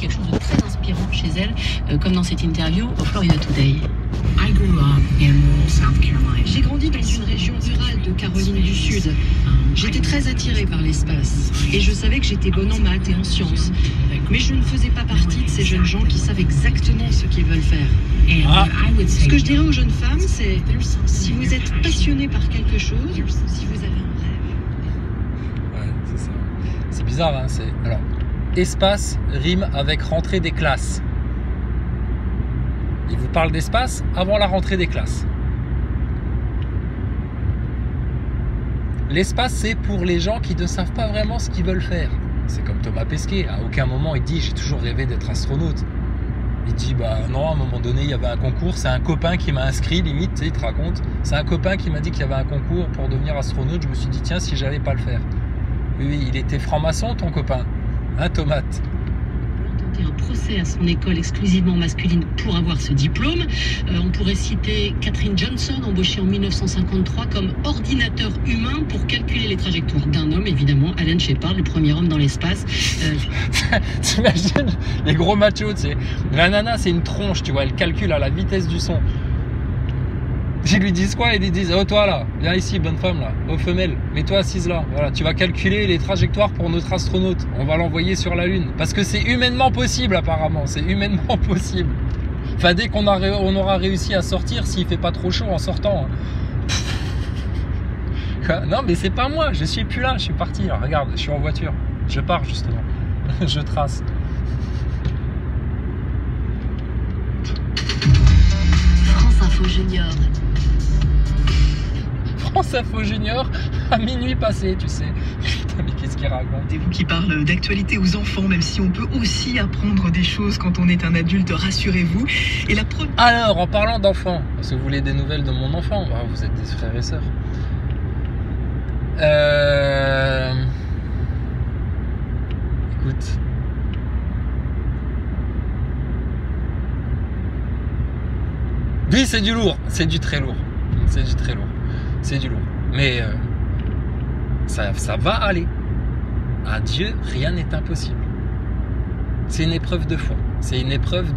quelque chose de très inspirant chez elle, comme dans cette interview au Florida Today. J'ai grandi dans une région rurale de Caroline du Sud. J'étais très attirée par l'espace et je savais que j'étais bonne en maths et en sciences. Mais je ne faisais pas partie de ces jeunes gens qui savent exactement ce qu'ils veulent faire. Ce que je dirais aux jeunes femmes, c'est si vous êtes passionné par quelque chose, si vous avez un rêve. Ouais, c'est ça. C'est bizarre, hein. Alors, espace rime avec rentrée des classes. Il vous parle d'espace avant la rentrée des classes. L'espace, c'est pour les gens qui ne savent pas vraiment ce qu'ils veulent faire. C'est comme Thomas Pesquet. À aucun moment, il dit « J'ai toujours rêvé d'être astronaute ». Il dit « Bah non, à un moment donné, il y avait un concours. C'est un copain qui m'a inscrit, limite, tu sais, il te raconte. C'est un copain qui m'a dit qu'il y avait un concours pour devenir astronaute. Je me suis dit, tiens, si j'allais pas le faire. » Oui, il était franc-maçon, ton copain. Hein, Tomate? Un procès à son école exclusivement masculine pour avoir ce diplôme. On pourrait citer Katherine Johnson, embauchée en 1953 comme ordinateur humain pour calculer les trajectoires d'un homme, évidemment, Alan Shepard, le premier homme dans l'espace. T'imagines les gros machos, tu sais. La nana, c'est une tronche, tu vois, elle calcule à la vitesse du son. Ils lui disent quoi? Ils lui disent, oh toi là, viens ici, bonne femme là, oh femelle, mets-toi assise là, voilà, tu vas calculer les trajectoires pour notre astronaute, on va l'envoyer sur la Lune, parce que c'est humainement possible apparemment, c'est humainement possible. Enfin, dès qu'on aura réussi à sortir, s'il fait pas trop chaud en sortant. Non mais c'est pas moi, je suis plus là, je suis parti, là. Regarde, je suis en voiture, je pars justement, je trace. France Info Junior. France Info Junior à minuit passé, tu sais. Putain, mais qu'est-ce qu'il raconte? C'est vous qui parle d'actualité aux enfants, même si on peut aussi apprendre des choses quand on est un adulte, rassurez-vous. Et la première... Alors, en parlant d'enfants, parce que vous voulez des nouvelles de mon enfant, bah, vous êtes des frères et sœurs. Écoute. Oui, c'est du lourd, c'est du très lourd. C'est du très lourd. C'est du lourd. Mais ça va aller. À Dieu, rien n'est impossible. C'est une épreuve de foi. C'est une épreuve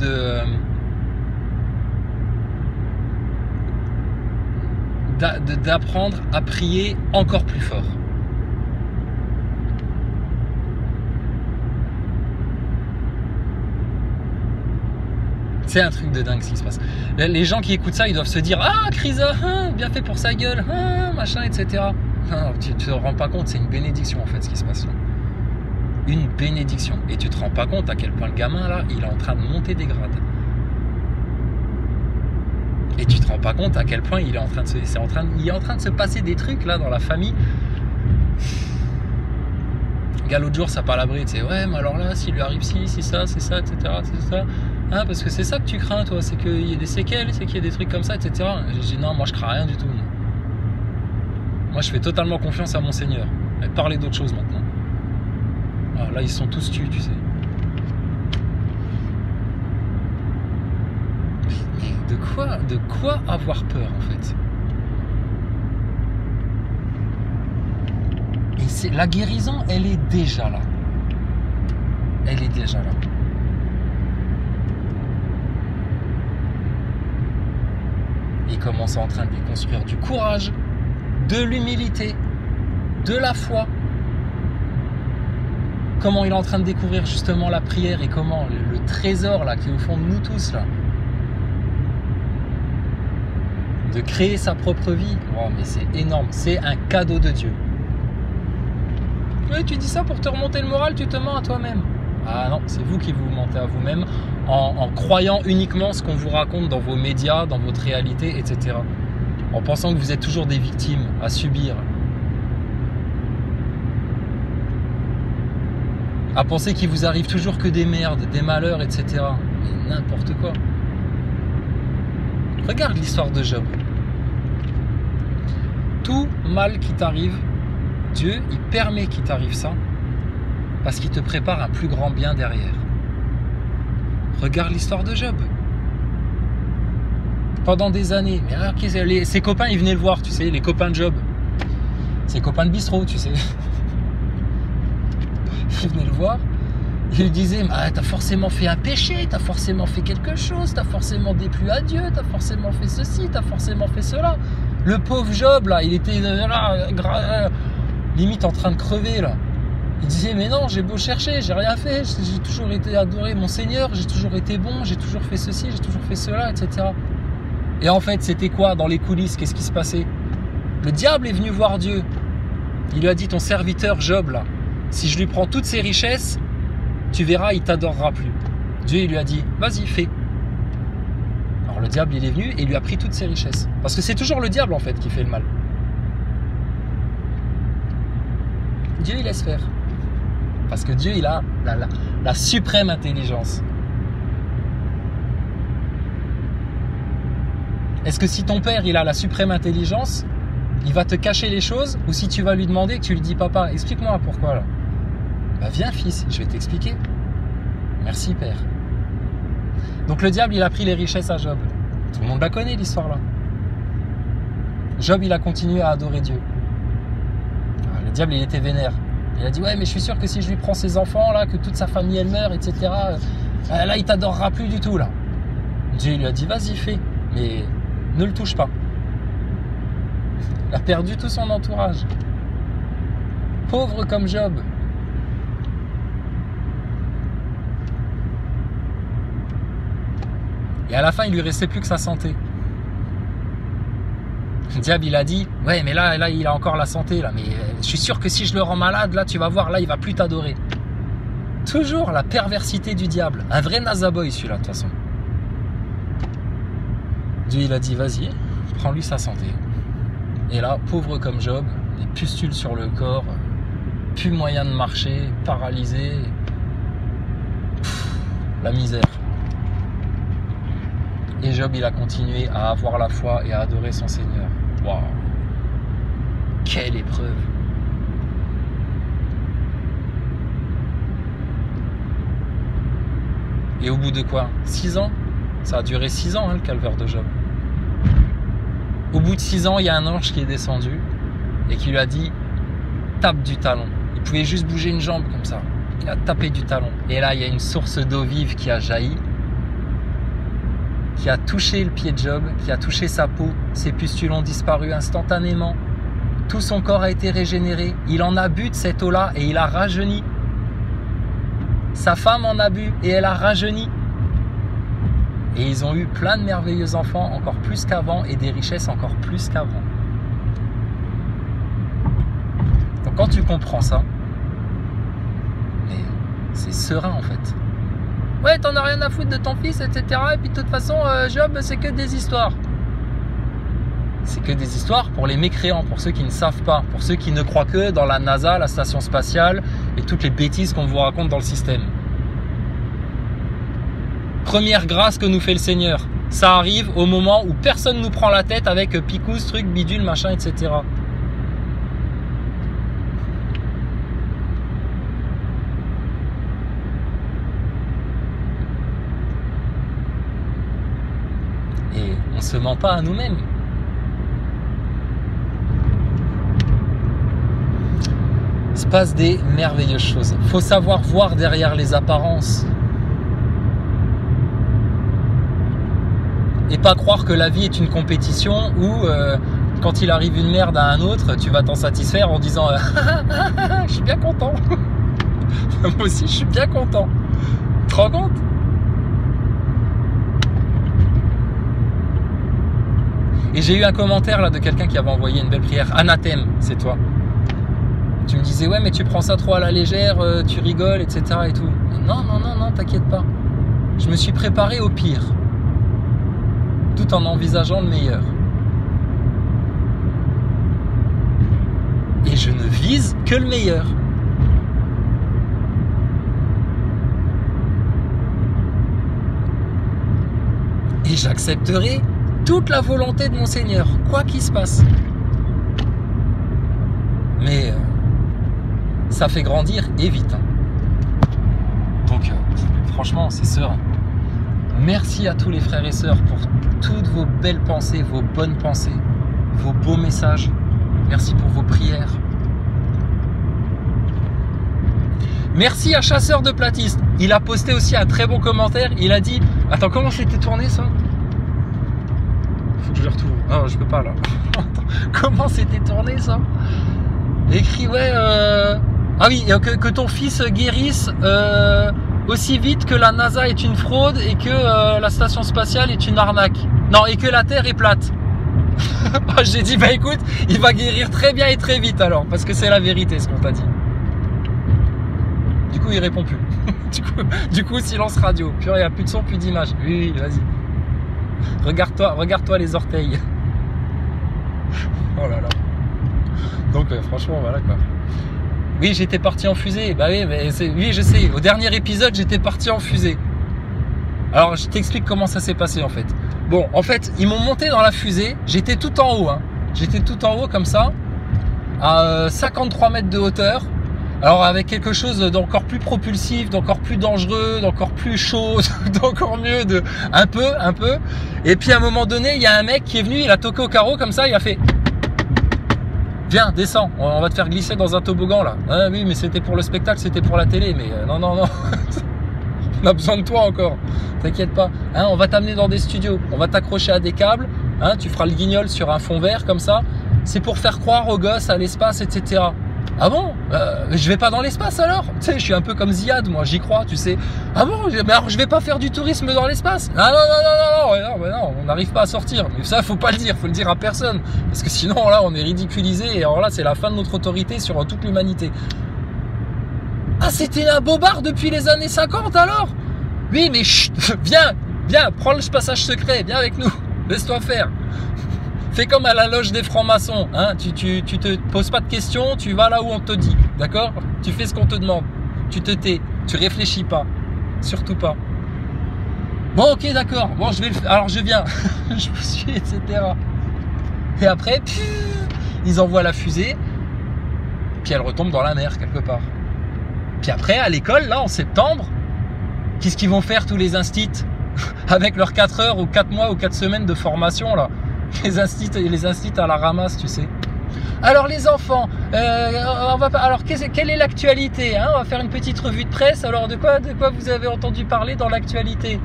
d'apprendre à prier encore plus fort. C'est un truc de dingue ce qui se passe. Les gens qui écoutent ça, ils doivent se dire « Ah, Krisa, bien fait pour sa gueule, machin, etc. » Non, tu te rends pas compte, c'est une bénédiction en fait ce qui se passe là. Une bénédiction. Et tu te rends pas compte à quel point le gamin là, il est en train de monter des grades. Et tu te rends pas compte à quel point il est en train de se passer des trucs là dans la famille. Gars, l'autre jour, ça parle à l'abri, tu sais, ouais, mais alors là, s'il lui arrive ci, c'est ça, etc., c'est ça. Hein, parce que c'est ça que tu crains, toi, c'est qu'il y ait des séquelles, c'est qu'il y ait des trucs comme ça, etc. J'ai dit, non, moi, je crains rien du tout. Moi, je fais totalement confiance à mon Seigneur. Mais parlez d'autre chose maintenant. Alors là, ils sont tous tués, tu sais. De quoi avoir peur, en fait? Et la guérison, elle est déjà là. Elle est déjà là. Il commence en train de déconstruire du courage, de l'humilité, de la foi. Comment il est en train de découvrir justement la prière et comment le trésor là qui est au fond de nous tous là. De créer sa propre vie. Oh, mais c'est énorme, c'est un cadeau de Dieu. Oui, tu dis ça pour te remonter le moral, tu te mens à toi-même. Ah non, c'est vous qui vous mentez à vous-même en croyant uniquement ce qu'on vous raconte dans vos médias, dans votre réalité, etc. En pensant que vous êtes toujours des victimes à subir. À penser qu'il vous arrive toujours que des merdes, des malheurs, etc. Mais n'importe quoi. Regarde l'histoire de Job. Tout mal qui t'arrive, Dieu, il permet qu'il t'arrive ça parce qu'il te prépare un plus grand bien derrière. Regarde l'histoire de Job. Pendant des années, mais alors, ses copains, ils venaient le voir, tu sais, les copains de Job. Ses copains de bistrot, tu sais. Ils venaient le voir Il lui disait, t'as forcément fait un péché, t'as forcément fait quelque chose, t'as forcément déplu à Dieu, t'as forcément fait ceci, t'as forcément fait cela. Le pauvre Job, là, il était là, limite en train de crever, là. Il disait, mais non, j'ai beau chercher, j'ai rien fait, j'ai toujours été adoré mon Seigneur, j'ai toujours été bon, j'ai toujours fait ceci, j'ai toujours fait cela, etc. Et en fait, c'était quoi dans les coulisses? Qu'est-ce qui se passait? Le diable est venu voir Dieu. Il lui a dit, ton serviteur Job, là, si je lui prends toutes ses richesses, tu verras, il t'adorera plus. Dieu, il lui a dit, vas-y, fais. Alors le diable, il est venu et il lui a pris toutes ses richesses. Parce que c'est toujours le diable, en fait, qui fait le mal. Dieu, il laisse faire. Parce que Dieu, il a la suprême intelligence. Est-ce que si ton père, il a la suprême intelligence, il va te cacher les choses? Ou si tu vas lui demander, que tu lui dis, papa, explique-moi pourquoi, là. Bah viens fils, je vais t'expliquer. Merci père. Donc le diable, il a pris les richesses à Job. Tout le monde la connaît, l'histoire là. Job, il a continué à adorer Dieu. Alors, le diable, il était vénère. Il a dit, ouais, mais je suis sûr que si je lui prends ses enfants là, que toute sa famille elle meurt, etc. Là, il t'adorera plus du tout là. Dieu il lui a dit, vas-y fais, mais ne le touche pas. Il a perdu tout son entourage. Pauvre comme Job. Et à la fin, il lui restait plus que sa santé. Le diable, il a dit, ouais, mais là, il a encore la santé, là. Mais je suis sûr que si je le rends malade, là, tu vas voir, là, il va plus t'adorer. Toujours la perversité du diable. Un vrai nazaboy, celui-là, de toute façon. Dieu, il a dit, vas-y, prends-lui sa santé. Et là, pauvre comme Job, des pustules sur le corps, plus moyen de marcher, paralysé. La misère. Et Job, il a continué à avoir la foi et à adorer son Seigneur. Waouh! Quelle épreuve! Et au bout de quoi? 6 ans? Ça a duré 6 ans, hein, le calvaire de Job. Au bout de 6 ans, il y a un ange qui est descendu et qui lui a dit, tape du talon. Il pouvait juste bouger une jambe comme ça. Il a tapé du talon. Et là, il y a une source d'eau vive qui a jailli, qui a touché le pied de Job, qui a touché sa peau. Ses pustules ont disparu instantanément. Tout son corps a été régénéré. Il en a bu de cette eau-là et il a rajeuni. Sa femme en a bu et elle a rajeuni. Et ils ont eu plein de merveilleux enfants, encore plus qu'avant, et des richesses encore plus qu'avant. Donc quand tu comprends ça, mais c'est serein en fait. Ouais, t'en as rien à foutre de ton fils, etc. Et puis de toute façon, Job, c'est que des histoires. C'est que des histoires pour les mécréants, pour ceux qui ne savent pas, pour ceux qui ne croient que dans la NASA, la station spatiale et toutes les bêtises qu'on vous raconte dans le système. Première grâce que nous fait le Seigneur, ça arrive au moment où personne nous prend la tête avec picous, truc, bidule, machin, etc. Et on ne se ment pas à nous-mêmes. Il se passe des merveilleuses choses. Il faut savoir voir derrière les apparences. Et pas croire que la vie est une compétition où quand il arrive une merde à un autre, tu vas t'en satisfaire en disant je suis bien content. Moi aussi je suis bien content. Tu te rends compte? Et j'ai eu un commentaire là de quelqu'un qui avait envoyé une belle prière. Anathème, c'est toi. Tu me disais ouais mais tu prends ça trop à la légère, tu rigoles, etc. et tout. Et non, t'inquiète pas. Je me suis préparé au pire, tout en envisageant le meilleur. Et je ne vise que le meilleur. Et j'accepterai toute la volonté de mon Seigneur, quoi qu'il se passe. Mais ça fait grandir et vite. Donc franchement, c'est serein. Merci à tous les frères et sœurs pour toutes vos belles pensées, vos bonnes pensées, vos beaux messages. Merci pour vos prières. Merci à Chasseur de Platiste. Il a posté aussi un très bon commentaire. Il a dit, attends, comment c'était tourné ça? Faut que je le retrouve. Non, je peux pas là. Comment c'était tourné ça? Écrit, ouais, ah oui, que ton fils guérisse aussi vite que la NASA est une fraude et que la station spatiale est une arnaque. Non, et que la Terre est plate. J'ai dit, bah écoute, il va guérir très bien et très vite alors, parce que c'est la vérité ce qu'on t'a dit. Du coup, il répond plus. du coup, silence radio. Puis il n'y a plus de son, plus d'image. Oui, vas-y. Regarde-toi les orteils. Oh là là. Donc franchement, voilà quoi. Oui, j'étais parti en fusée. Bah oui, mais oui, je sais. Au dernier épisode, j'étais parti en fusée. Alors, je t'explique comment ça s'est passé en fait. Bon, en fait, ils m'ont monté dans la fusée. J'étais tout en haut. Hein. J'étais tout en haut comme ça, à 53 mètres de hauteur. Alors avec quelque chose d'encore plus propulsif, d'encore plus dangereux, d'encore plus chaud, d'encore mieux, un peu. Et puis à un moment donné, il y a un mec qui est venu, il a toqué au carreau comme ça, il a fait « Viens, descends, on va te faire glisser dans un toboggan là. » Ah oui, mais c'était pour le spectacle, c'était pour la télé, mais non. On a besoin de toi encore, t'inquiète pas. Hein, on va t'amener dans des studios, on va t'accrocher à des câbles, hein, tu feras le guignol sur un fond vert comme ça. C'est pour faire croire aux gosses à l'espace, etc. Ah bon, je vais pas dans l'espace alors? Tu sais, je suis un peu comme Ziad, moi, j'y crois, tu sais. Ah bon, mais alors je vais pas faire du tourisme dans l'espace? Ah non, on n'arrive pas à sortir. Mais ça, faut pas le dire, faut le dire à personne. Parce que sinon, là, on est ridiculisé et alors là, c'est la fin de notre autorité sur toute l'humanité. Ah, c'était un bobard depuis les années 50 alors? Oui, mais chut, viens, prends le passage secret, viens avec nous, laisse-toi faire. Fais comme à la loge des francs-maçons, hein. Tu te poses pas de questions, tu vas là où on te dit, d'accord? Tu fais ce qu'on te demande, tu te tais, tu réfléchis pas, surtout pas. Bon, ok, d'accord, bon, je vais le faire, alors je viens, je vous suis, etc. Et après, ils envoient la fusée, puis elle retombe dans la mer quelque part. Puis après, à l'école, là, en septembre, qu'est-ce qu'ils vont faire tous les instits avec leurs 4 heures ou 4 mois ou 4 semaines de formation, là? Les instits à la ramasse, tu sais. Alors les enfants, alors quelle est l'actualité, hein? On va faire une petite revue de presse. Alors de quoi vous avez entendu parler dans l'actualité?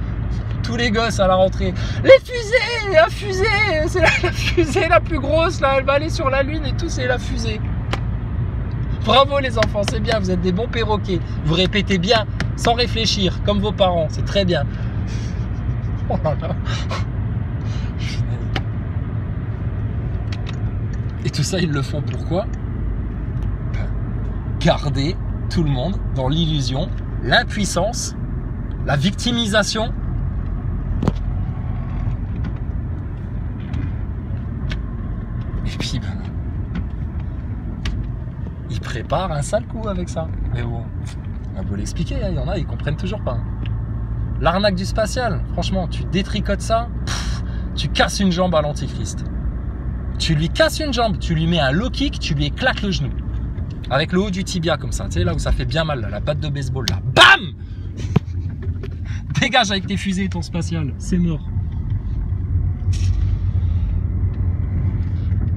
Tous les gosses à la rentrée. Les fusées, la fusée, c'est la fusée la plus grosse là, elle va aller sur la lune et tout, c'est la fusée. Bravo les enfants, c'est bien, vous êtes des bons perroquets. Vous répétez bien, sans réfléchir, comme vos parents, c'est très bien. Oh là là. Et tout ça, ils le font pourquoi? Garder tout le monde dans l'illusion, l'impuissance, la victimisation. Et puis, ils préparent un sale coup avec ça. Mais bon, on a beau l'expliquer, hein, il y en a, ils comprennent toujours pas. Hein. L'arnaque du spatial, franchement, tu détricotes ça, tu casses une jambe à l'antichrist. Tu lui casses une jambe, tu lui mets un low kick, tu lui éclates le genou. Avec le haut du tibia comme ça, tu sais, là où ça fait bien mal, là, la batte de baseball, là. BAM! Dégage avec tes fusées et ton spatial, c'est mort.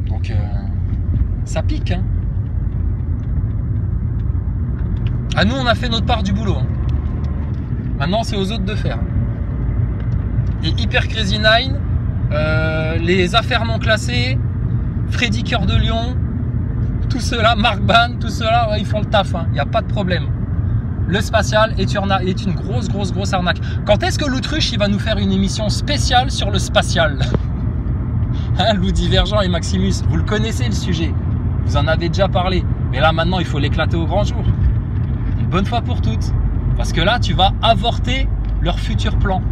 Donc, ça pique, hein. Ah, nous, on a fait notre part du boulot. Hein. Maintenant, c'est aux autres de faire. Et Hyper Crazy 9, les affaires non classées, Freddy Cœur de Lion, tout cela, Marc Ban, tout cela, ouais, ils font le taf, il n'y a pas de problème. Le spatial est une grosse arnaque. Quand est-ce que l'Autruche il va nous faire une émission spéciale sur le spatial? Hein, Lou Divergent et Maximus, vous le connaissez le sujet, vous en avez déjà parlé, mais là maintenant il faut l'éclater au grand jour. Une bonne fois pour toutes, parce que là tu vas avorter leur futur plan.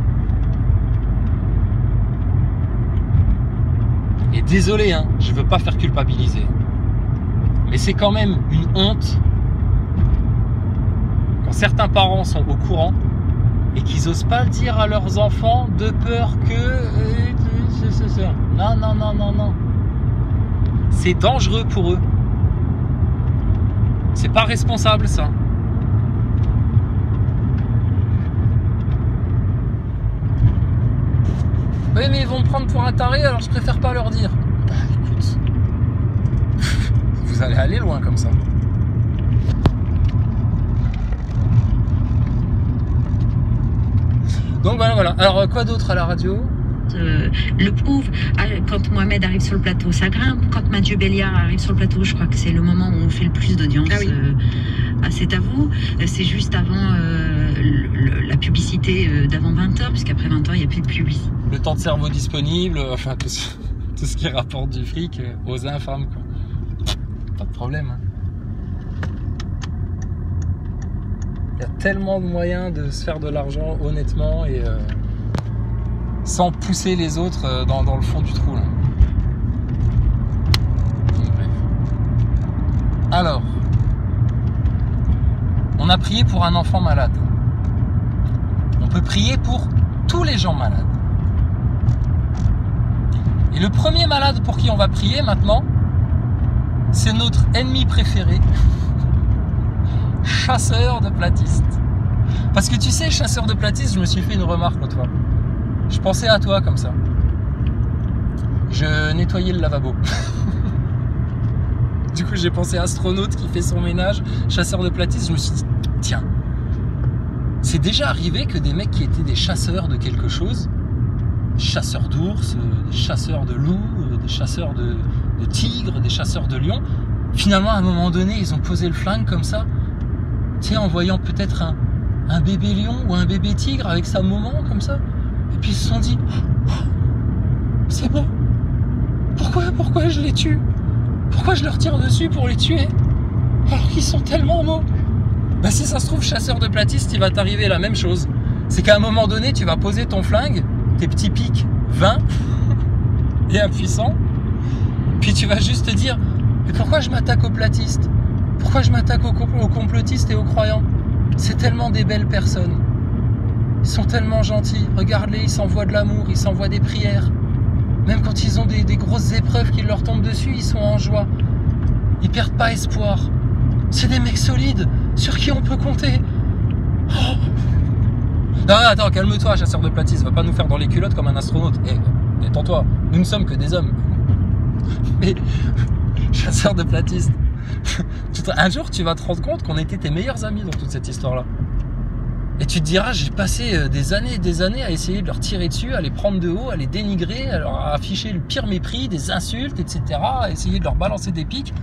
Et désolé, hein, je ne veux pas faire culpabiliser. Mais c'est quand même une honte quand certains parents sont au courant et qu'ils n'osent pas le dire à leurs enfants de peur que... Non. C'est dangereux pour eux. C'est pas responsable, ça. Oui, mais ils vont me prendre pour un taré, alors je préfère pas leur dire. Bah écoute, vous allez aller loin comme ça. Donc voilà. Alors quoi d'autre à la radio? Le pauvre, quand Mohamed arrive sur le plateau, ça grimpe. Quand Mathieu Béliard arrive sur le plateau, je crois que c'est le moment où on fait le plus d'audience. Ah oui. C'est à vous. C'est juste avant la publicité d'avant 20h, puisqu'après 20h, il n'y a plus de publicité. Le temps de cerveau disponible, enfin tout ce qui rapporte du fric aux infâmes, quoi. Pas de problème. Hein. Il y a tellement de moyens de se faire de l'argent honnêtement et sans pousser les autres dans le fond du trou. Là. Bref. Alors, on a prié pour un enfant malade. On peut prier pour tous les gens malades. Et le premier malade pour qui on va prier maintenant, c'est notre ennemi préféré, chasseur de platistes. Parce que tu sais, chasseur de platistes, je me suis fait une remarque l'autre fois. Je pensais à toi comme ça. Je nettoyais le lavabo. Du coup, j'ai pensé à astronaute qui fait son ménage, chasseur de platistes. Je me suis dit, tiens, c'est déjà arrivé que des mecs qui étaient des chasseurs de quelque chose, des chasseurs d'ours, des chasseurs de loups, des chasseurs de tigres, des chasseurs de lions, finalement, à un moment donné, ils ont posé le flingue comme ça, tu sais, en voyant peut-être un bébé lion ou un bébé tigre avec sa maman comme ça. Et puis ils se sont dit, c'est bon, pourquoi je les tue? Pourquoi je leur tire dessus pour les tuer? Alors qu'ils sont tellement beaux. Bah si ça se trouve, chasseur de platistes, il va t'arriver la même chose. C'est qu'à un moment donné, tu vas poser ton flingue, tes petits pics 20 et impuissants, puis tu vas juste te dire, mais pourquoi je m'attaque aux platistes? Pourquoi je m'attaque aux complotistes et aux croyants? C'est tellement des belles personnes. Ils sont tellement gentils. Regarde-les, ils s'envoient de l'amour, ils s'envoient des prières. Même quand ils ont des grosses épreuves qui leur tombent dessus, ils sont en joie. Ils perdent pas espoir. C'est des mecs solides, sur qui on peut compter. Oh. Non, attends, calme-toi, chasseur de platistes. Va pas nous faire dans les culottes comme un astronaute. Détends-toi, nous ne sommes que des hommes. Mais, chasseur de platistes, un jour tu vas te rendre compte qu'on était tes meilleurs amis dans toute cette histoire-là. Et tu te diras, j'ai passé des années et des années à essayer de leur tirer dessus, à les prendre de haut, à les dénigrer, à leur afficher le pire mépris, des insultes, etc. À essayer de leur balancer des pics.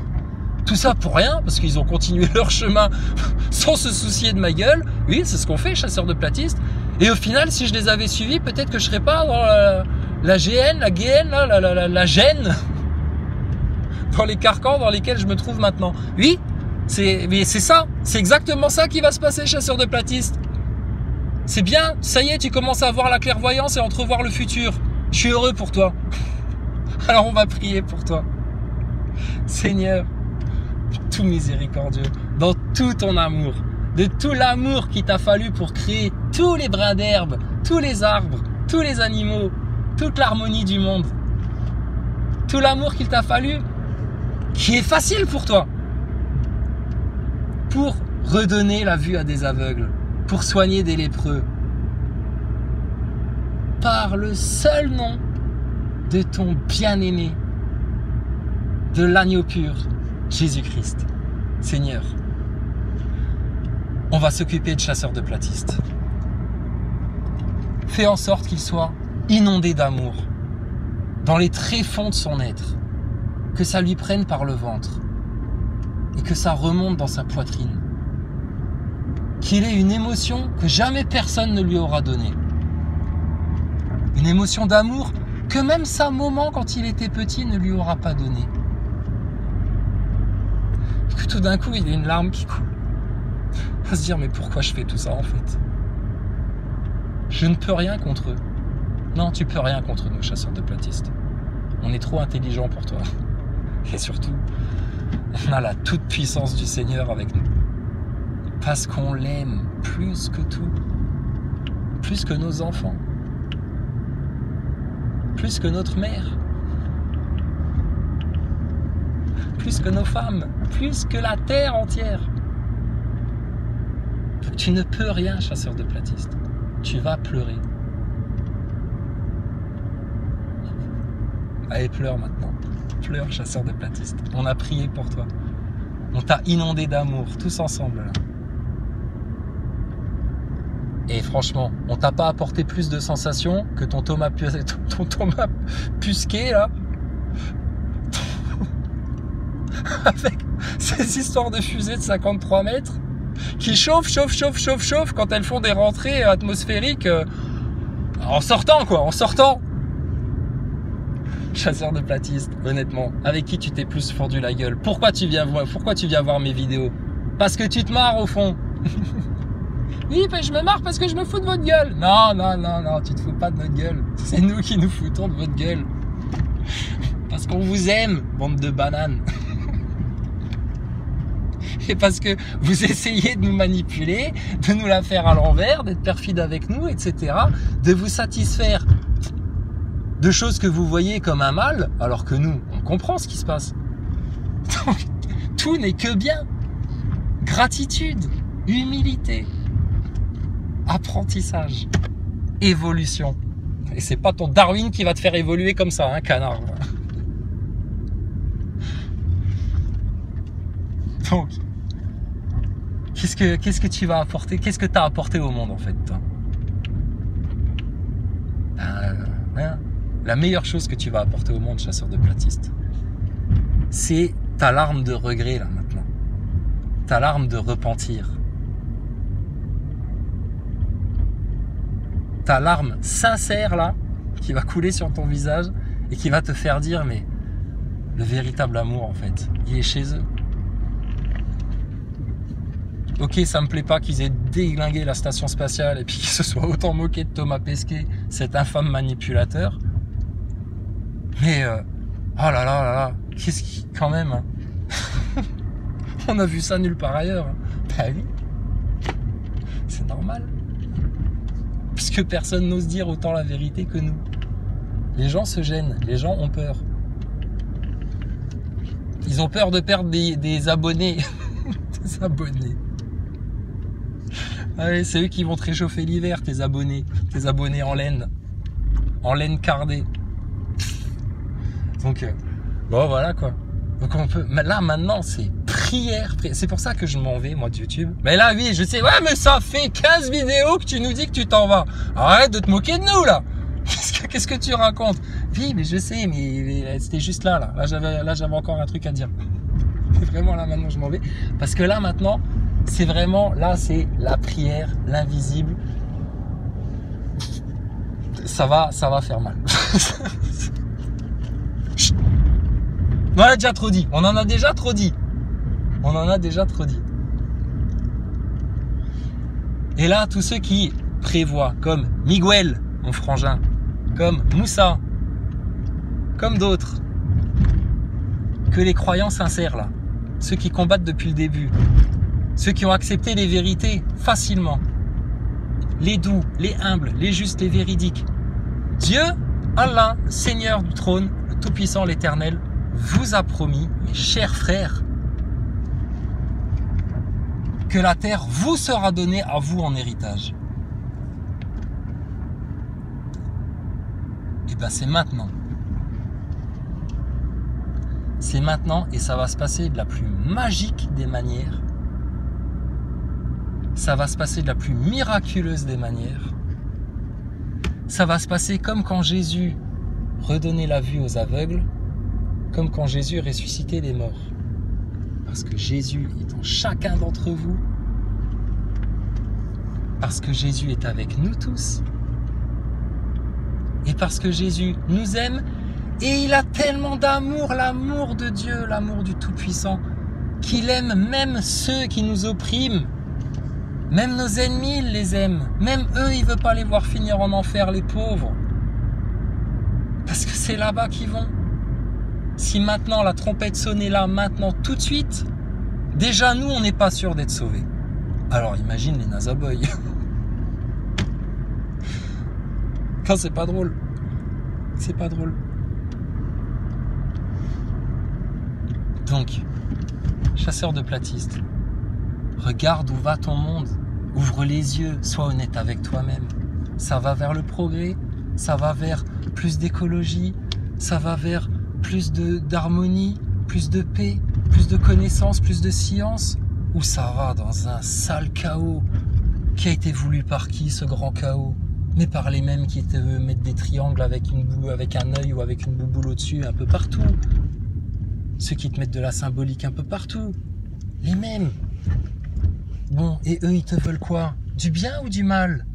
Tout ça pour rien, parce qu'ils ont continué leur chemin sans se soucier de ma gueule. Oui, c'est ce qu'on fait, chasseurs de platistes. Et au final, si je les avais suivis, peut-être que je serais pas dans la GN, la GN, la gêne, dans les carcans dans lesquels je me trouve maintenant. Oui, mais c'est ça, c'est exactement ça qui va se passer, chasseur de platistes. C'est bien, ça y est, tu commences à avoir la clairvoyance et à entrevoir le futur. Je suis heureux pour toi. Alors on va prier pour toi. Seigneur, tout miséricordieux, dans tout ton amour, de tout l'amour qui t'a fallu pour créer tous les brins d'herbe, tous les arbres, tous les animaux, toute l'harmonie du monde. Tout l'amour qu'il t'a fallu, qui est facile pour toi, pour redonner la vue à des aveugles, pour soigner des lépreux, par le seul nom de ton bien-aimé, de l'agneau pur, Jésus-Christ. Seigneur, on va s'occuper de chasseurs de platistes. Fais en sorte qu'il soit inondé d'amour, dans les tréfonds de son être, que ça lui prenne par le ventre, et que ça remonte dans sa poitrine. Qu'il ait une émotion que jamais personne ne lui aura donnée. Une émotion d'amour que même sa maman, quand il était petit, ne lui aura pas donnée. Et que tout d'un coup, il y a une larme qui coule. Il va se dire, mais pourquoi je fais tout ça en fait? Je ne peux rien contre eux. Non, tu peux rien contre nous, chasseurs de platistes. On est trop intelligents pour toi. Et surtout, on a la toute-puissance du Seigneur avec nous. Parce qu'on l'aime plus que tout. Plus que nos enfants. Plus que notre mère. Plus que nos femmes. Plus que la terre entière. Donc tu ne peux rien, chasseur de platistes. Tu vas pleurer. Allez, pleure maintenant. Pleure, chasseur de platistes. On a prié pour toi. On t'a inondé d'amour, tous ensemble là. Et franchement, on t'a pas apporté plus de sensations que ton Thomas Pusquet, là. Avec ces histoires de fusées de 53 mètres qui chauffent quand elles font des rentrées atmosphériques en sortant, quoi, en sortant. Chasseur de platistes, honnêtement, avec qui tu t'es plus fendu la gueule? Pourquoi tu viens voir mes vidéos? Parce que tu te marres au fond. Oui, ben je me marre parce que je me fous de votre gueule. Non, tu te fous pas de notre gueule. C'est nous qui nous foutons de votre gueule. Parce qu'on vous aime, bande de bananes. Et parce que vous essayez de nous manipuler, de nous la faire à l'envers, d'être perfide avec nous, etc. De vous satisfaire de choses que vous voyez comme un mal, alors que nous, on comprend ce qui se passe. Donc, tout n'est que bien. Gratitude, humilité, apprentissage, évolution. Et c'est pas ton Darwin qui va te faire évoluer comme ça, hein, canard. Donc, qu'est-ce que tu vas apporter? Qu'est-ce que tu as apporté au monde, en fait, toi? La meilleure chose que tu vas apporter au monde, chasseur de platistes, c'est ta larme de regret, là, maintenant. Ta larme de repentir. Ta larme sincère, là, qui va couler sur ton visage et qui va te faire dire, mais le véritable amour, en fait, il est chez eux. Ok, ça me plaît pas qu'ils aient déglingué la station spatiale et puis qu'ils se soient autant moqués de Thomas Pesquet, cet infâme manipulateur. Mais, oh là là, qu'est-ce qui, quand même, hein. On a vu ça nulle part ailleurs. Bah oui, c'est normal. Puisque personne n'ose dire autant la vérité que nous. Les gens se gênent, les gens ont peur. Ils ont peur de perdre des abonnés. Des abonnés. Ouais, c'est eux qui vont te réchauffer l'hiver, tes abonnés en laine cardée. Donc, bon, voilà, quoi. Donc, on peut, là, maintenant, c'est prière. C'est pour ça que je m'en vais, moi, de YouTube. Mais là, oui, je sais, ouais, mais ça fait 15 vidéos que tu nous dis que tu t'en vas. Arrête de te moquer de nous, là. Qu'est-ce que tu racontes? Oui, mais je sais, mais c'était juste là. Là, j'avais encore un truc à dire. Mais vraiment, là, maintenant, je m'en vais. Parce que là, maintenant, c'est vraiment, là, c'est la prière, l'invisible. Ça va faire mal. On en a déjà trop dit. On en a déjà trop dit. Et là, tous ceux qui prévoient, comme Miguel, mon frangin, comme Moussa, comme d'autres, que les croyants sincères, là, ceux qui combattent depuis le début, ceux qui ont accepté les vérités facilement, les doux, les humbles, les justes, les véridiques, Dieu, Allah, Seigneur du trône, le Tout-Puissant, l'Éternel, vous a promis, mes chers frères, que la terre vous sera donnée à vous en héritage. Et bien c'est maintenant. C'est maintenant et ça va se passer de la plus magique des manières. Ça va se passer de la plus miraculeuse des manières. Ça va se passer comme quand Jésus redonnait la vue aux aveugles, comme quand Jésus ressuscitait les morts. Parce que Jésus est en chacun d'entre vous. Parce que Jésus est avec nous tous. Et parce que Jésus nous aime. Et il a tellement d'amour, l'amour de Dieu, l'amour du Tout-Puissant, qu'il aime même ceux qui nous oppriment. Même nos ennemis, il les aime. Même eux, il ne veut pas les voir finir en enfer, les pauvres. Parce que c'est là-bas qu'ils vont. Si maintenant la trompette sonnait là, maintenant, tout de suite, déjà nous, on n'est pas sûr d'être sauvés. Alors imagine les Nazaboys. Quand c'est pas drôle. C'est pas drôle. Donc, chasseur de platistes, regarde où va ton monde. Ouvre les yeux, sois honnête avec toi-même. Ça va vers le progrès, ça va vers plus d'écologie, ça va vers plus d'harmonie, plus de paix, plus de connaissances, plus de science, ou ça va dans un sale chaos, Qui a été voulu par qui, ce grand chaos? Mais par les mêmes qui te mettent des triangles avec un œil ou avec une bouboule au-dessus un peu partout. Ceux qui te mettent de la symbolique un peu partout. Les mêmes. Bon, et eux, ils te veulent quoi? Du bien ou du mal?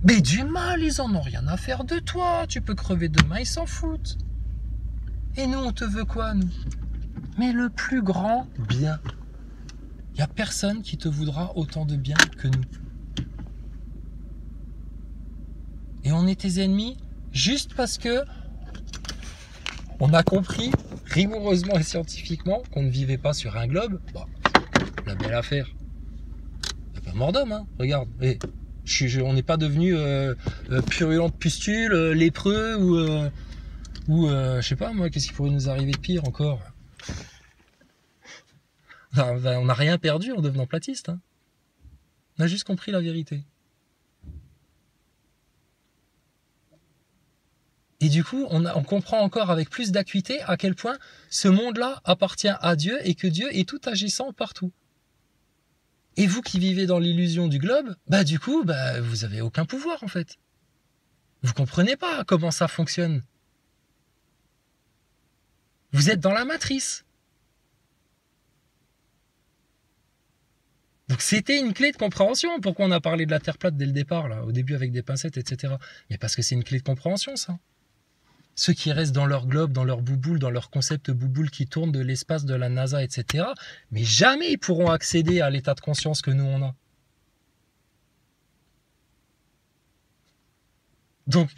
Mais du mal, ils en ont rien à faire de toi. Tu peux crever demain, ils s'en foutent. Et nous, on te veut quoi, nous? Mais le plus grand bien. Il n'y a personne qui te voudra autant de bien que nous. Et on est tes ennemis juste parce que on a compris rigoureusement et scientifiquement qu'on ne vivait pas sur un globe. Bon, la belle affaire. Il n'y a pas mort d'homme, hein. Regarde. Et on n'est pas devenu purulent de pustules, lépreux ou je sais pas moi, qu'est-ce qui pourrait nous arriver de pire encore? On n'a rien perdu en devenant platiste. Hein. On a juste compris la vérité. Et du coup, on comprend encore avec plus d'acuité à quel point ce monde-là appartient à Dieu et que Dieu est tout agissant partout. Et vous qui vivez dans l'illusion du globe, du coup, vous avez aucun pouvoir en fait. Vous comprenez pas comment ça fonctionne. Vous êtes dans la matrice. Donc c'était une clé de compréhension. Pourquoi on a parlé de la Terre plate dès le départ, là, au début avec des pincettes, etc. Mais parce que c'est une clé de compréhension, ça. Ceux qui restent dans leur globe, dans leur bouboule, dans leur concept bouboule qui tourne de l'espace, de la NASA, etc. Mais jamais ils pourront accéder à l'état de conscience que nous on a. Donc,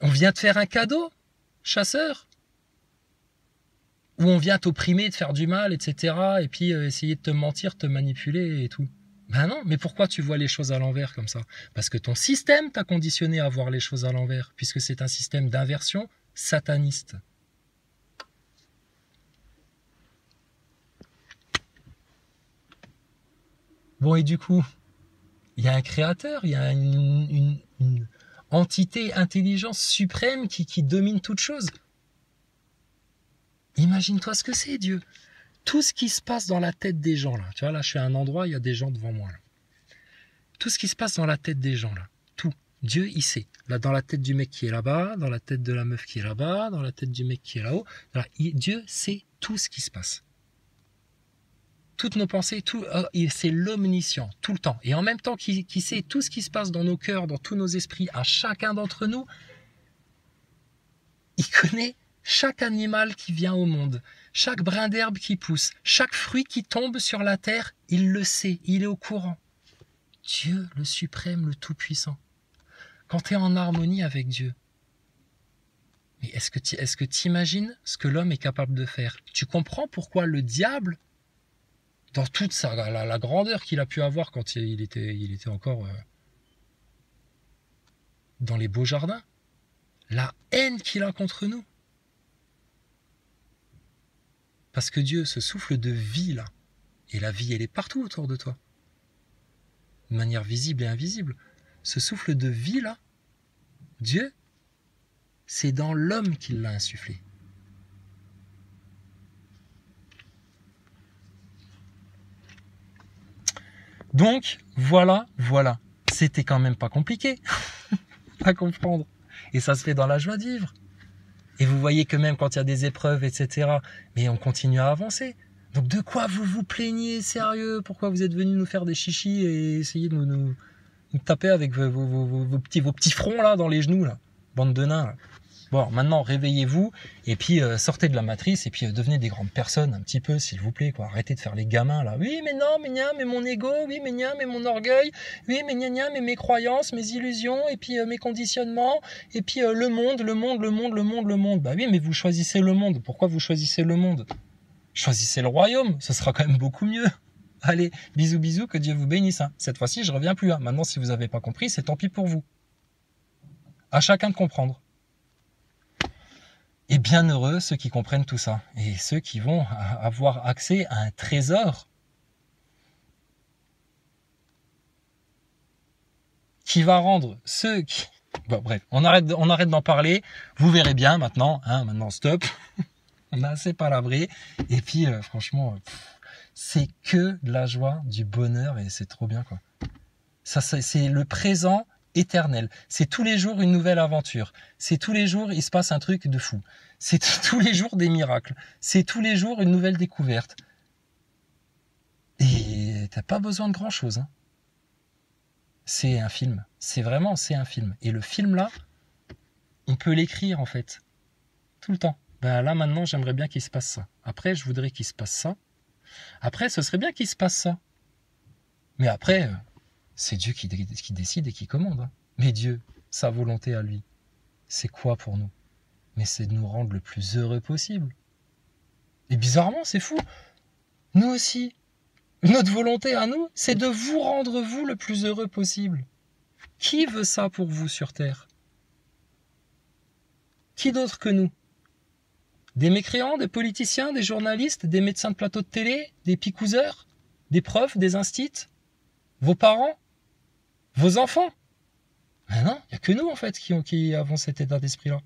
on vient te faire un cadeau, chasseur? Ou on vient t'opprimer, te faire du mal, etc. Et puis essayer de te mentir, te manipuler et tout. Ben non, mais pourquoi tu vois les choses à l'envers comme ça? Parce que ton système t'a conditionné à voir les choses à l'envers, puisque c'est un système d'inversion sataniste. Bon, et du coup, il y a un créateur, il y a une entité, intelligence suprême qui domine toute chose. Imagine-toi ce que c'est, Dieu. Tout ce qui se passe dans la tête des gens, là. Tu vois, là, je suis à un endroit, il y a des gens devant moi, là. Tout ce qui se passe dans la tête des gens, là. Tout. Dieu, il sait. Là, dans la tête du mec qui est là-bas, dans la tête de la meuf qui est là-bas, dans la tête du mec qui est là-haut. Dieu sait tout ce qui se passe. Toutes nos pensées, c'est l'omniscient, tout le temps. Et en même temps qu'il sait tout ce qui se passe dans nos cœurs, dans tous nos esprits, à chacun d'entre nous, il connaît chaque animal qui vient au monde, chaque brin d'herbe qui pousse, chaque fruit qui tombe sur la terre, il le sait, il est au courant. Dieu, le suprême, le tout-puissant. Quand tu es en harmonie avec Dieu, mais est-ce que tu imagines ce que l'homme est capable de faire? Tu comprends pourquoi le diable, dans toute la grandeur qu'il a pu avoir quand il était encore dans les beaux jardins, la haine qu'il a contre nous? Parce que Dieu, ce souffle de vie là, et la vie elle est partout autour de toi, de manière visible et invisible, ce souffle de vie là, Dieu, c'est dans l'homme qu'il l'a insufflé. Donc, voilà, c'était quand même pas compliqué à comprendre, et ça se fait dans la joie de vivre. Et vous voyez que même quand il y a des épreuves, etc., mais on continue à avancer. Donc de quoi vous vous plaignez, sérieux? Pourquoi vous êtes venus nous faire des chichis et essayer de nous taper avec vos petits fronts là dans les genoux, là, bande de nains là. Bon, maintenant réveillez-vous et puis sortez de la matrice et puis devenez des grandes personnes un petit peu, s'il vous plaît, quoi. Arrêtez de faire les gamins là. Oui, mais non, mais nia, mais mon ego, oui, mais nia, mais mon orgueil, oui, mais nia, nia, mais mes croyances, mes illusions et puis mes conditionnements et puis le monde. Bah oui, mais vous choisissez le monde. Pourquoi vous choisissez le monde? Choisissez le royaume, ce sera quand même beaucoup mieux. Allez, bisous, bisous, que Dieu vous bénisse. Hein. Cette fois-ci, je reviens plus. Hein. Maintenant, si vous n'avez pas compris, c'est tant pis pour vous. À chacun de comprendre. Et bien heureux ceux qui comprennent tout ça. Et ceux qui vont avoir accès à un trésor qui va rendre ceux qui... Bon, bref, on arrête d'en parler. Vous verrez bien maintenant. Hein, maintenant, stop. On a assez palabré. Et puis, franchement, c'est que de la joie, du bonheur. Et c'est trop bien, quoi. C'est le présent éternel. C'est tous les jours une nouvelle aventure. C'est tous les jours, il se passe un truc de fou. C'est tous les jours des miracles. C'est tous les jours une nouvelle découverte. Et t'as pas besoin de grand chose. Hein. C'est un film. C'est un film. Et le film là, on peut l'écrire en fait. Tout le temps. Ben là maintenant, j'aimerais bien qu'il se passe ça. Après, je voudrais qu'il se passe ça. Après, ce serait bien qu'il se passe ça. Mais après, c'est Dieu qui décide et qui commande. Hein. Mais Dieu, sa volonté à lui, c'est quoi pour nous? Mais c'est de nous rendre le plus heureux possible. Et bizarrement, c'est fou. Nous aussi, notre volonté à nous, c'est de vous rendre vous le plus heureux possible. Qui veut ça pour vous sur Terre? Qui d'autre que nous? Des mécréants, des politiciens, des journalistes, des médecins de plateau de télé, des picouseurs, des profs, des instits, vos parents, vos enfants? Mais non, il n'y a que nous en fait qui avons cet état d'esprit-là.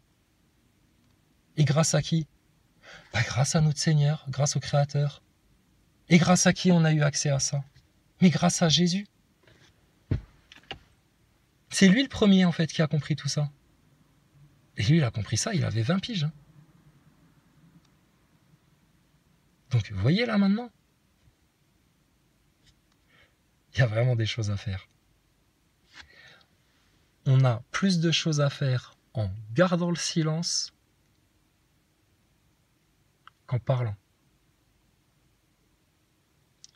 Et grâce à qui? Grâce à notre Seigneur, grâce au Créateur. Et grâce à qui on a eu accès à ça? Mais grâce à Jésus. C'est lui le premier en fait qui a compris tout ça. Et lui il a compris ça, il avait 20 piges. Hein. Donc vous voyez là maintenant, il y a vraiment des choses à faire. On a plus de choses à faire en gardant le silence qu'en parlant.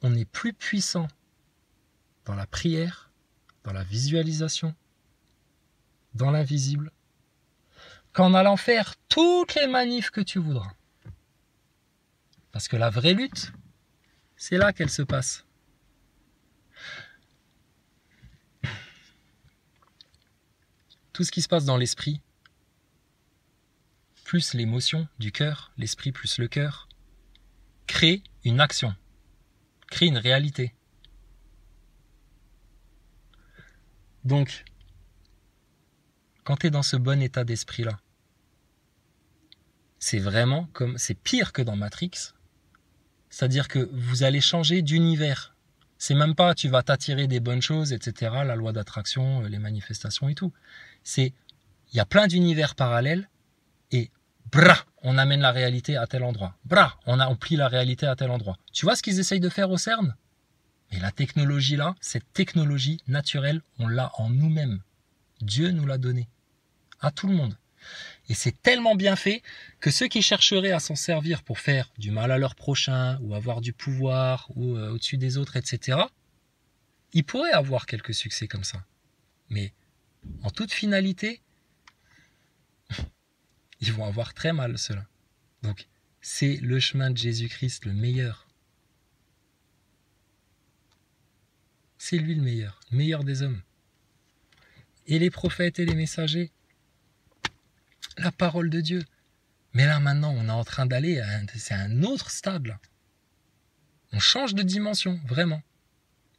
On est plus puissant dans la prière, dans la visualisation, dans l'invisible, qu'en allant faire toutes les manifs que tu voudras. Parce que la vraie lutte, c'est là qu'elle se passe. Tout ce qui se passe dans l'esprit, plus l'émotion du cœur, l'esprit plus le cœur, crée une action, crée une réalité. Donc, quand tu es dans ce bon état d'esprit-là, c'est vraiment comme, c'est pire que dans Matrix. C'est-à-dire que vous allez changer d'univers. C'est même pas tu vas t'attirer des bonnes choses, etc. La loi d'attraction, les manifestations et tout. C'est, il y a plein d'univers parallèles et on amène la réalité à tel endroit. On plie la réalité à tel endroit. Tu vois ce qu'ils essayent de faire au CERN? Mais la technologie là, cette technologie naturelle, on l'a en nous-mêmes. Dieu nous l'a donnée. À tout le monde. Et c'est tellement bien fait que ceux qui chercheraient à s'en servir pour faire du mal à leur prochain, ou avoir du pouvoir, ou au-dessus des autres, etc., ils pourraient avoir quelques succès comme ça. Mais en toute finalité, ils vont avoir très mal cela. Donc, c'est le chemin de Jésus-Christ le meilleur. C'est lui le meilleur des hommes. Et les prophètes et les messagers, la parole de Dieu. Mais là maintenant, on est en train d'aller c'est un autre stade là. On change de dimension, vraiment.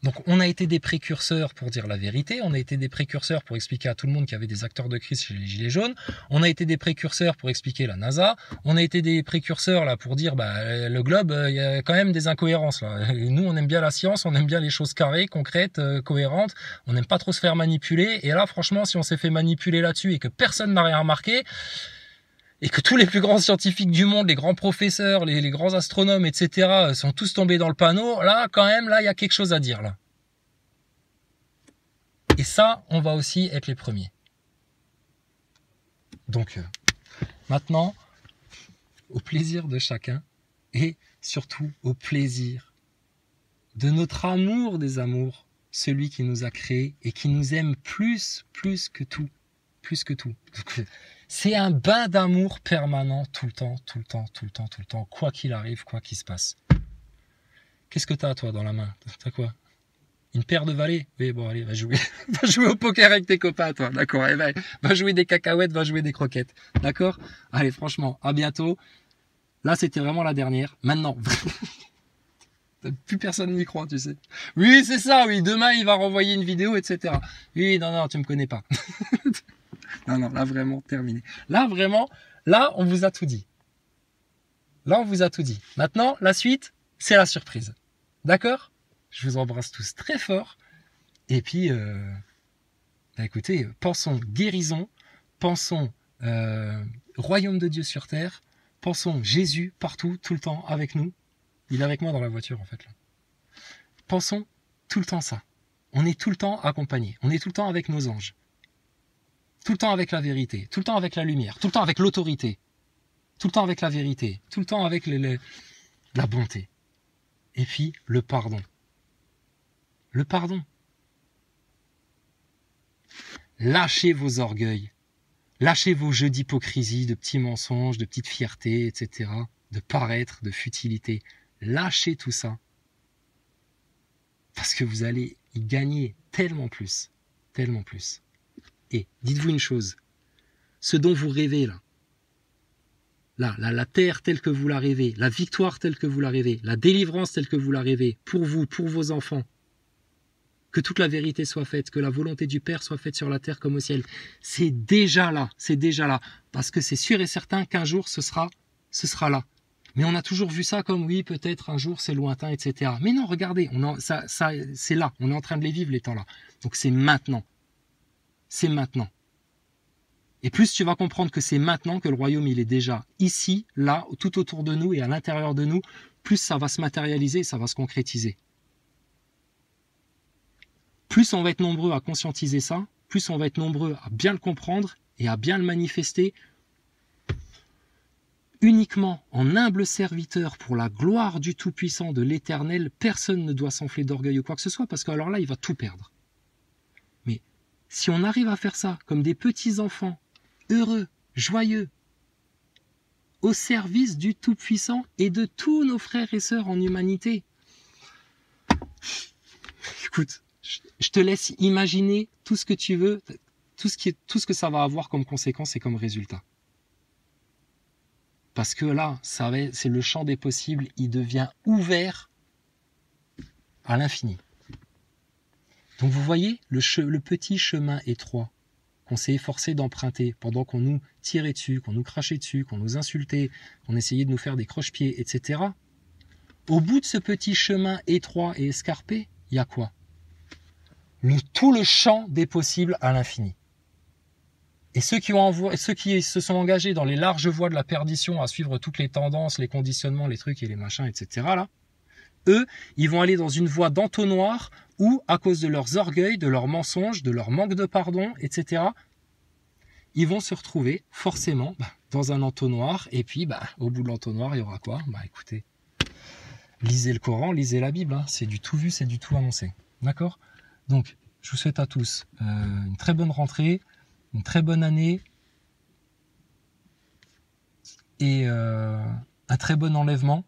Donc on a été des précurseurs pour dire la vérité, on a été des précurseurs pour expliquer à tout le monde qu'il y avait des acteurs de crise chez les Gilets jaunes, on a été des précurseurs pour expliquer la NASA, on a été des précurseurs là pour dire le globe, il y a quand même des incohérences là. Et nous on aime bien la science, on aime bien les choses carrées, concrètes, cohérentes, on n'aime pas trop se faire manipuler, et là franchement si on s'est fait manipuler là-dessus et que personne n'a rien remarqué, et que tous les plus grands scientifiques du monde, les grands professeurs, les grands astronomes, etc., sont tous tombés dans le panneau, là, quand même, là, il y a quelque chose à dire, là. Et ça, on va aussi être les premiers. Donc, maintenant, au plaisir de chacun, et surtout au plaisir de notre amour des amours, celui qui nous a créés et qui nous aime plus que tout. Donc, c'est un bain d'amour permanent tout le temps, quoi qu'il arrive, quoi qu'il se passe. Qu'est-ce que t'as toi dans la main? T'as quoi? Une paire de valets? Oui, bon allez, va jouer. Va jouer au poker avec tes copains, toi, d'accord? Va jouer des cacahuètes, va jouer des croquettes, d'accord? Allez, franchement, à bientôt. Là, c'était vraiment la dernière. Maintenant, plus personne n'y croit, tu sais. Oui, c'est ça, oui, demain, il va renvoyer une vidéo, etc. Oui, non, tu me connais pas. Non, là vraiment terminé. Là vraiment, là on vous a tout dit. Maintenant, la suite, c'est la surprise. D'accord? Je vous embrasse tous très fort Et puis, bah écoutez, pensons guérison, pensons royaume de Dieu sur terre, pensons Jésus partout, tout le temps, avec nous. Il est avec moi dans la voiture, en fait. Là. Pensons tout le temps ça. On est tout le temps accompagné. On est tout le temps avec nos anges. Tout le temps avec la vérité. Tout le temps avec la lumière. Tout le temps avec l'autorité. Tout le temps avec la vérité. Tout le temps avec la bonté. Et puis, le pardon. Le pardon. Lâchez vos orgueils. Lâchez vos jeux d'hypocrisie, de petits mensonges, de petites fiertés, etc. De paraître, de futilité. Lâchez tout ça. Parce que vous allez y gagner tellement plus. Tellement plus. Et dites-vous une chose. Ce dont vous rêvez là, la terre telle que vous la rêvez, la victoire telle que vous la rêvez, la délivrance telle que vous la rêvez, pour vous, pour vos enfants, que toute la vérité soit faite, que la volonté du Père soit faite sur la terre comme au ciel, c'est déjà là, parce que c'est sûr et certain qu'un jour ce sera là. Mais on a toujours vu ça comme oui, peut-être un jour c'est lointain, etc. Mais non, regardez, c'est là, on est en train de les vivre les temps là. Donc c'est maintenant. C'est maintenant. Et plus tu vas comprendre que c'est maintenant que le royaume il est déjà ici, là, tout autour de nous et à l'intérieur de nous, plus ça va se matérialiser, ça va se concrétiser. Plus on va être nombreux à conscientiser ça, plus on va être nombreux à bien le comprendre et à bien le manifester uniquement en humble serviteur pour la gloire du Tout-Puissant, de l'Éternel. Personne ne doit s'enfler d'orgueil ou quoi que ce soit, parce qu'alors là, il va tout perdre. Mais si on arrive à faire ça comme des petits enfants, heureux, joyeux, au service du Tout-Puissant et de tous nos frères et sœurs en humanité, écoute, je te laisse imaginer tout ce que tu veux, tout ce que ça va avoir comme conséquence et comme résultat. Parce que là, c'est le champ des possibles, il devient ouvert à l'infini. Donc vous voyez le petit chemin étroit qu'on s'est efforcé d'emprunter pendant qu'on nous tirait dessus, qu'on nous crachait dessus, qu'on nous insultait, qu'on essayait de nous faire des croche-pieds, etc. Au bout de ce petit chemin étroit et escarpé, il y a quoi ? Tout le champ des possibles à l'infini. Et ceux qui se sont engagés dans les larges voies de la perdition à suivre toutes les tendances, les conditionnements, les trucs et les machins, etc. là, eux, ils vont aller dans une voie d'entonnoir où, à cause de leurs orgueils, de leurs mensonges, de leur manque de pardon, etc., ils vont se retrouver forcément dans un entonnoir. Et puis, au bout de l'entonnoir, il y aura quoi ? Écoutez, lisez le Coran, lisez la Bible. Hein, c'est du tout vu, c'est du tout annoncé. D'accord ? Donc, je vous souhaite à tous une très bonne rentrée, une très bonne année et un très bon enlèvement.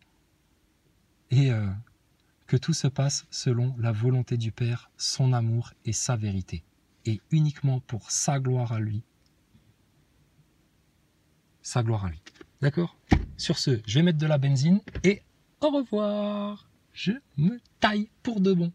Et que tout se passe selon la volonté du Père, son amour et sa vérité. Et uniquement pour sa gloire à lui. Sa gloire à lui. D'accord ? Sur ce, je vais mettre de la benzine et au revoir. Je me taille pour de bon.